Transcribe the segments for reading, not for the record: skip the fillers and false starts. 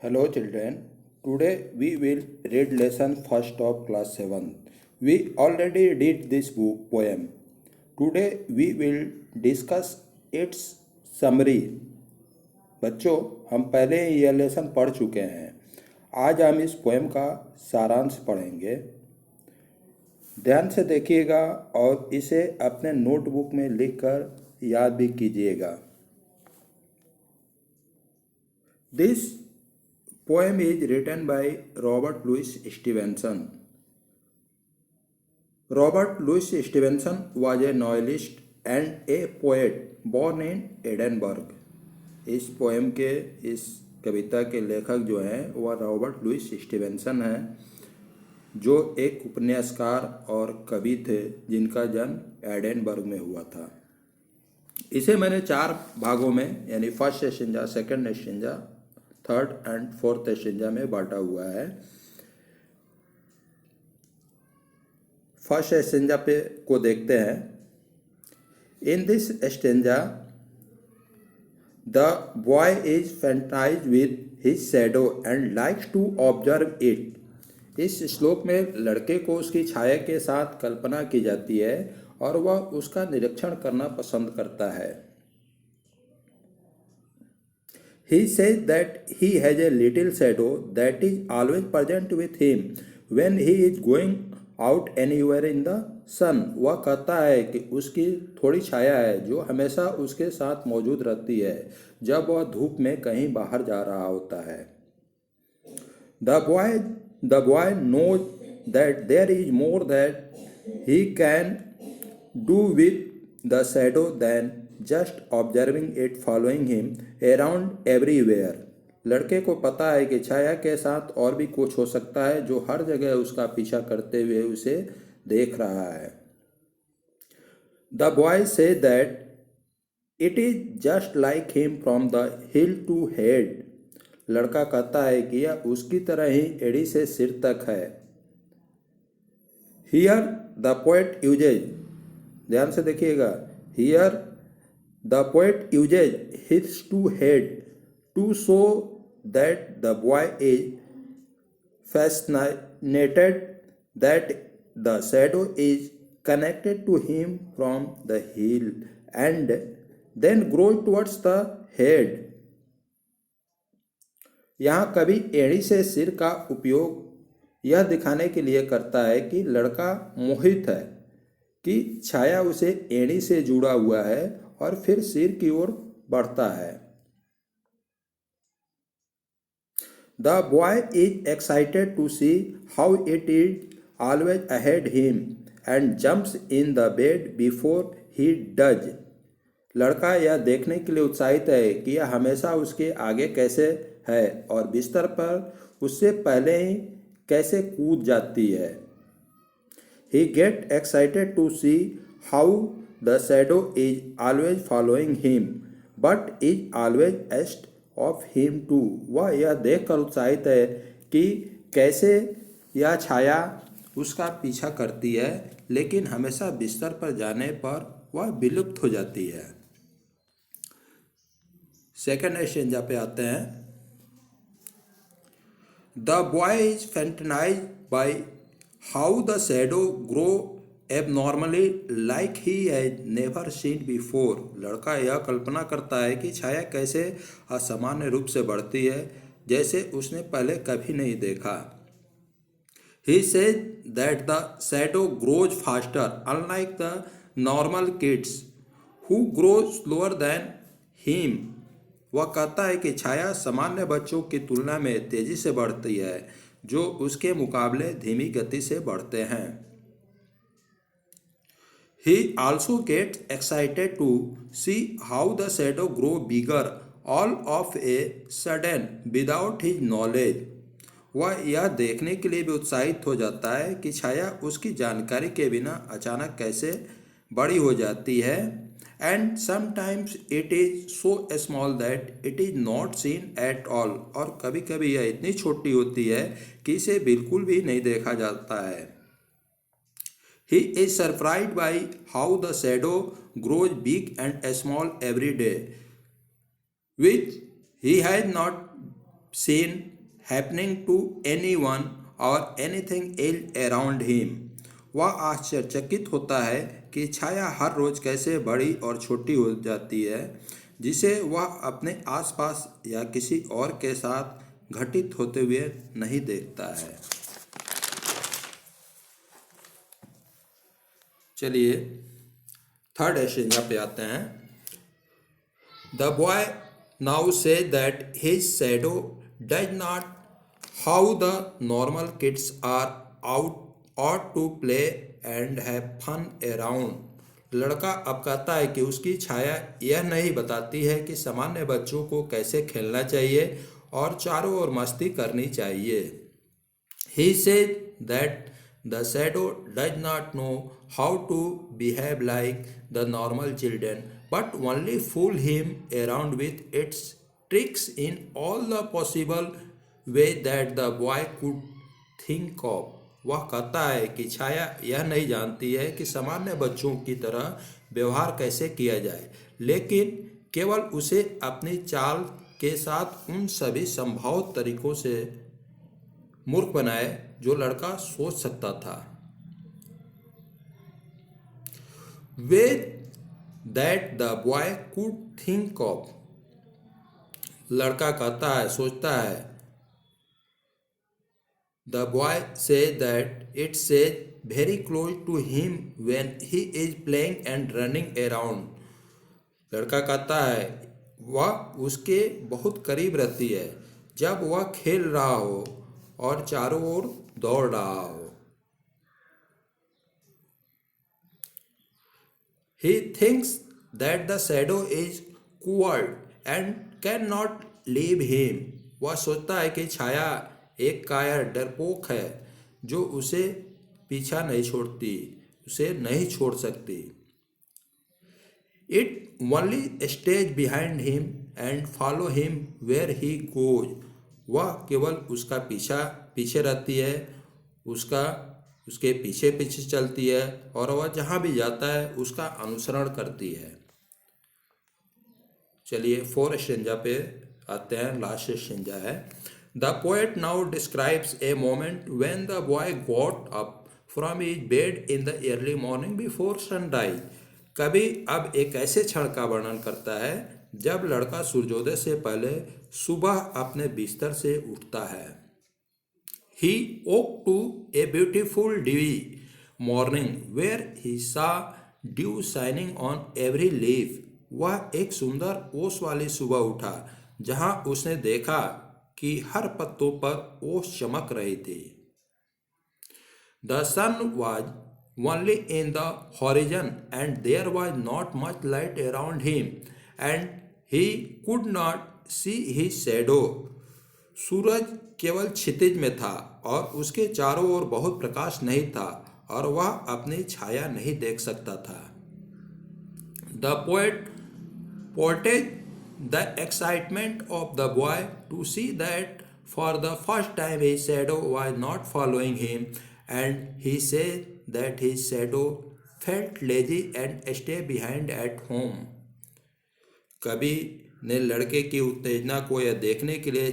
Hello children, today we will read lesson first of class 7. We already did this poem. Today we will discuss its summary. बच्चों, हम पहले ही यह lesson पढ़ चुके हैं. आज हम इस पोएम का सारांश पढ़ेंगे. ध्यान से देखिएगा और इसे अपने नोटबुक में लिखकर याद भी कीजिएगा. This poem is written by Robert Louis Stevenson. Robert Louis Stevenson was a novelist and a poet born in Edinburgh. इस पोएम के इस कविता के लेखक जो हैं वह रॉबर्ट लुइस स्टीवेंसन हैं, जो एक उपन्यासकार और कवि थे जिनका जन्म एडिनबर्ग में हुआ था. इसे मैंने 4 भागों में यानी first stanza, second stanza, third and fourth stanza में बांटा हुआ है. फर्स्ट स्टेंजा पे को देखते हैं. In this stanza the boy is fantasise with his shadow and likes to observe it. इस श्लोक में लड़के को उसकी छाया के साथ कल्पना की जाती है और वह उसका निरीक्षण करना पसंद करता है. He says that he has a little shadow that is always present with him when he is going out anywhere in the sun. वह कहता है कि उसकी थोड़ी छाया है जो हमेशा उसके साथ मौजूद रहती है जब वह धूप में कहीं बाहर जा रहा होता है. The boy knows that there is more that he can do with the shadow than just observing it following him around everywhere. लड़के को पता है कि छाया के साथ और भी कुछ हो सकता है जो हर जगह उसका पीछा करते हुए उसे देख रहा है. The boy says that it is just like him from the hill to head. लड़का कहता है कि यह उसकी तरह ही एड़ी से सिर तक है. Here the poet uses, ध्यान से देखिएगा, here the poet uses his two head to show that the boy is fascinated that the shadow is connected to him from the heel and then grows towards the head. यहाँ कवि एड़ी से सिर का उपयोग यह दिखाने के लिए करता है कि लड़का मोहित है कि छाया उसे एड़ी से जुड़ा हुआ है और फिर सिर की ओर बढ़ता है. The boy is excited to see how it is always ahead him and jumps in the bed before he does. लड़का यह देखने के लिए उत्साहित है कि यह हमेशा उसके आगे कैसे है और बिस्तर पर उससे पहले ही कैसे कूद जाती है. He gets excited to see how the shadow is always following him, but is always ahead of him too. वह यह देखकर उत्साहित है कि कैसे यह छाया उसका पीछा करती है, लेकिन हमेशा बिस्तर पर जाने पर वह विलुप्त हो जाती है. सेकंड स्टेंजा पे आते हैं. The boy is fascinated by how the shadow grow abnormally like he has never seen before. लड़का यह कल्पना करता है कि छाया कैसे असामान्य रूप से बढ़ती है जैसे उसने पहले कभी नहीं देखा. He says that the shadow grows faster unlike the normal kids who grow slower than him. वह कहता है कि छाया सामान्य बच्चों की तुलना में तेजी से बढ़ती है जो उसके मुकाबले धीमी गति से बढ़ते हैं. He also gets excited to see how the shadow grow bigger all of a sudden without his knowledge. वह यह देखने के लिए भी उत्साहित हो जाता है कि छाया उसकी जानकारी के बिना अचानक कैसे बड़ी हो जाती है. And sometimes it is so small that it is not seen at all. और कभी कभी यह इतनी छोटी होती है कि इसे बिल्कुल भी नहीं देखा जाता है. He is surprised by how the shadow grows big and small every day, which he has not seen happening to anyone or anything else around him. वह आश्चर्यचकित होता है कि छाया हर रोज कैसे बड़ी और छोटी हो जाती है, जिसे वह अपने आसपास या किसी और के साथ घटित होते हुए नहीं देखता है। चलिए थर्ड एक्सचेंज पे आते हैं। The boy now says that his shadow does not how the normal kids are out to play and have fun around. लड़का अब कहता है कि उसकी छाया यह नहीं बताती है कि सामान्य बच्चों को कैसे खेलना चाहिए और चारों ओर मस्ती करनी चाहिए। He said that the shadow does not know how to behave like the normal children, but only fool him around with its tricks in all the possible way that the boy could think of. वह कहता है कि छाया यह नहीं जानती है कि सामान्य बच्चों की तरह व्यवहार कैसे किया जाए, लेकिन केवल उसे अपनी चाल के साथ उन सभी संभावित तरीकों से मूर्ख बनाए जो लड़का सोच सकता था। Way that the boy could think of. लड़का कहता है, सोचता है। The boy say that it say very close to him when he is playing and running around. लड़का कहता है वह उसके बहुत करीब रहती है जब वह खेल रहा हो और चारों ओर दौड़ रहा हो। He thinks that the shadow is coward and cannot leave him. वह सोचता है कि छाया एक कायर डरपोक है जो उसे पीछा नहीं छोड़ती, उसे नहीं छोड़ सकती। It only stays behind him and follow him where he goes. वह केवल उसका पीछे रहती है, उसके पीछे पीछे चलती है और वह जहाँ भी जाता है उसका अनुसरण करती है। चलिए फोर स्टेंजा पे आते हैं। लास्ट स्टेंजा है। The poet now describes a moment when the boy got up from his bed in the early morning before sunrise. कवि अब एक ऐसे क्षण का वर्णन करता है जब लड़का सूर्योदय से पहले सुबह अपने बिस्तर से उठता है। He woke to a beautiful dewy morning where he saw dew shining on every leaf. वह एक सुंदर ओस वाली सुबह उठा जहां उसने देखा कि हर पत्तों पर ओस चमक रही थी। The sun was only in the horizon and there was not much light around him and he could not see his shadow. सूरज केवल क्षितिज में था और उसके चारों ओर बहुत प्रकाश नहीं था और वह अपनी छाया नहीं देख सकता था। The poet portrayed the excitement of the boy to see that for the first time his shadow was not following him and he said that his shadow felt lazy and stayed behind at home. कवि ने लड़के की उत्तेजना को यह देखने के लिए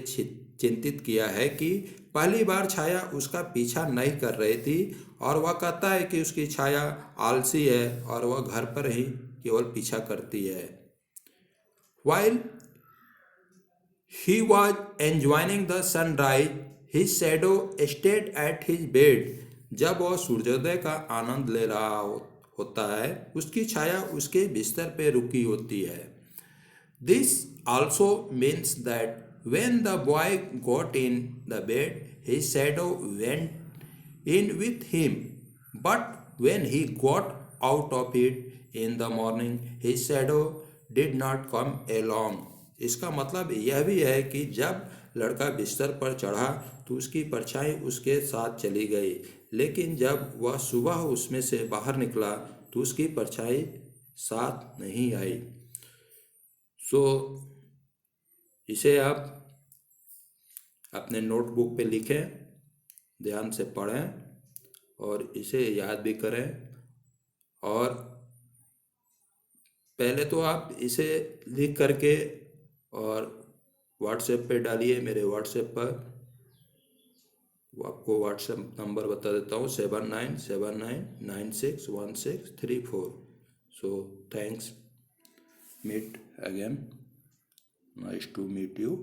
चिंतित किया है कि पहली बार छाया उसका पीछा नहीं कर रही थी और वह कहता है कि उसकी छाया आलसी है और वह घर पर ही केवल पीछा करती है। While he was enjoying the sunrise, his shadow stayed at his bed. जब वह सूर्योदय का आनंद ले रहा होता है उसकी छाया उसके बिस्तर पर रुकी होती है। This also means that when the boy got in the bed, his shadow went in with him. But when he got out of it in the morning, his shadow did not come along. इसका मतलब यह भी है कि जब लड़का बिस्तर पर चढ़ा तो उसकी परछाई उसके साथ चली गई, लेकिन जब वह सुबह उसमें से बाहर निकला तो उसकी परछाई साथ नहीं आई। इसे आप अपने नोटबुक पे लिखें, ध्यान से पढ़ें और इसे याद भी करें। और पहले तो आप इसे लिख करके और व्हाट्सएप पे डालिए, मेरे व्हाट्सएप पर, वो आपको व्हाट्सएप नंबर बता देता हूँ 7979961634। So thanks, meet again, nice to meet you.